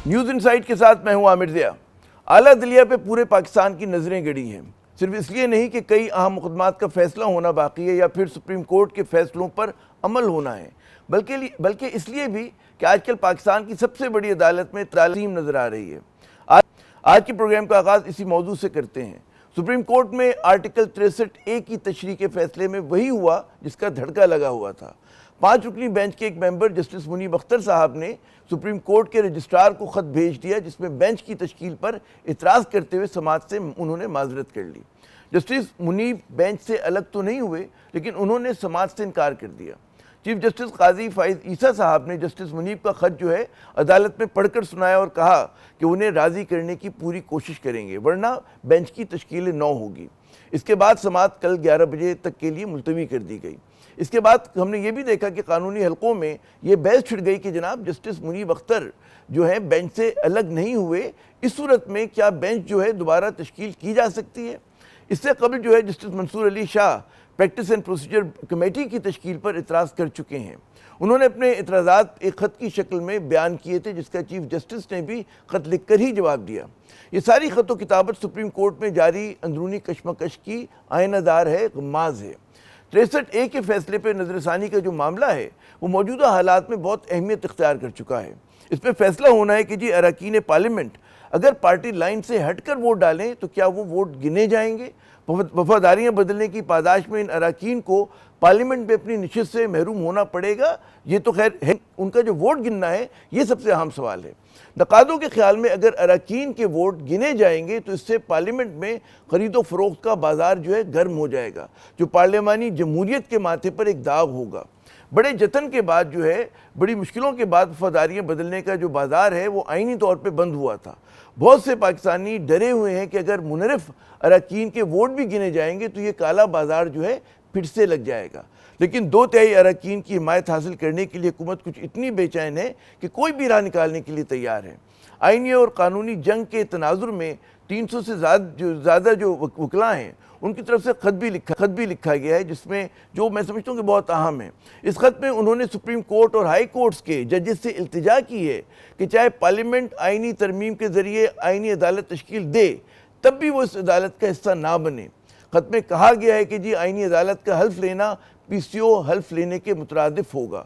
News insight کے ساتھ میں ہوں عامر ضیاء۔ اعلیٰ عدلیہ پہ پورے پاکستان کی نظریں گڑی ہیں، صرف اس لیے نہیں کہ کئی اہم مقدمات کا فیصلہ ہونا باقی ہے یا پھر سپریم کورٹ کے فیصلوں پر عمل ہونا ہے، بلکہ اس لیے بھی کہ آج کل پاکستان کی سب سے بڑی عدالت میں تعلیم نظر آ رہی ہے۔ آج کے پروگرام کا آغاز اسی موضوع سے کرتے ہیں۔ سپریم کورٹ میں آرٹیکل 63A کی تشریح کے فیصلے میں وہی ہوا جس کا دھڑکا لگا ہوا تھا۔ 5 رکنی بینچ کے ایک ممبر جسٹس منیب اختر صاحب نے سپریم کورٹ کے رجسٹرار کو خط بھیج دیا، جس میں بینچ کی تشکیل پر اعتراض کرتے ہوئے سماعت سے انہوں نے معذرت کر لی۔ جسٹس منیب بینچ سے الگ تو نہیں ہوئے، لیکن انہوں نے سماعت سے انکار کر دیا۔ چیف جسٹس قاضی فائز عیسیٰ صاحب نے جسٹس منیب کا خط عدالت میں پڑھ کر سنایا اور کہا کہ انہیں راضی کرنے کی پوری کوشش کریں گے، ورنہ بینچ کی تشکیل نو ہوگی۔ اس کے بعد سماعت کل 11 بجے تک کے لیے ملتوی کر دی گئی۔ اس کے بعد ہم نے یہ بھی دیکھا کہ قانونی حلقوں میں یہ بحث چھڑ گئی کہ جناب جسٹس منیب اختر بینچ سے الگ نہیں ہوئے، اس صورت میں کیا بینچ دوبارہ تشکیل کی جا سکتی ہے؟ اس سے قبل justice Mansoor Ali Shah practice and procedure committee کی تشکیل پر اعتراض کر چکے ہیں۔ انہوں نے اپنے اعتراضات ایک خط کی شکل میں بیان کیے تھے، جس کا چیف جسٹس نے بھی خط لکھ کر ہی جواب دیا۔ یہ ساری خط و کتابت سپریم کورٹ میں جاری اندرونی کشمکش کی آئینہ دار ہے، غماز ہے۔ 63A کے فیصلے پہ نظر ثانی کا جو معاملہ ہے وہ موجودہ حالات میں بہت اہمیت اختیار کر چکا ہے۔ اس پہ فیصلہ ہونا ہے کہ اراکین پارلیمنٹ اگر پارٹی لائن سے ہٹ کر ووٹ ڈالیں تو کیا وہ ووٹ گنے جائیں گے؟ وفاداریاں بدلنے کی پاداش میں ان اراکین کو پارلیمنٹ میں اپنی نشست سے محروم ہونا پڑے گا؟ یہ تو خیر ہے، ان کا جو ووٹ گننا ہے یہ سب سے اہم سوال ہے۔ نقادوں کے خیال میں اگر اراکین کے ووٹ گنے جائیں گے تو اس سے پارلیمنٹ میں خرید و فروخت کا بازار گرم ہو جائے گا، جو پارلیمانی جمہوریت کے ماتھے پر ایک داغ ہوگا۔ بڑے جتن کے بعد بڑی مشکلوں کے بعد وفاداریاں بدلنے کا جو بازار ہے وہ آئینی طور پہ بند ہوا تھا۔ بہت سے پاکستانی ڈرے ہوئے ہیں کہ اگر منحرف اراکین کے ووٹ بھی گنے جائیں گے تو یہ کالا بازار پھر سے لگ جائے گا۔ لیکن 2/3 اراکین کی حمایت حاصل کرنے کے لیے حکومت کچھ اتنی بے چین ہے کہ کوئی بھی راہ نکالنے کے لیے تیار ہے۔ آئینی اور قانونی جنگ کے تناظر میں 300 سے زیادہ جو وکلاء ہیں ان کی طرف سے خط بھی لکھا گیا ہے، جس میں جو میں سمجھتا ہوں کہ بہت اہم ہے۔ اس خط میں انہوں نے سپریم کورٹ اور ہائی کورٹس کے ججز سے التجا کی ہے کہ چاہے پارلیمنٹ آئینی ترمیم کے ذریعے آئینی عدالت تشکیل دے، تب بھی وہ اس عدالت کا حصہ نہ بنے۔ خط میں کہا گیا ہے کہ آئینی عدالت کا حلف لینا PCO حلف لینے کے مترادف ہوگا۔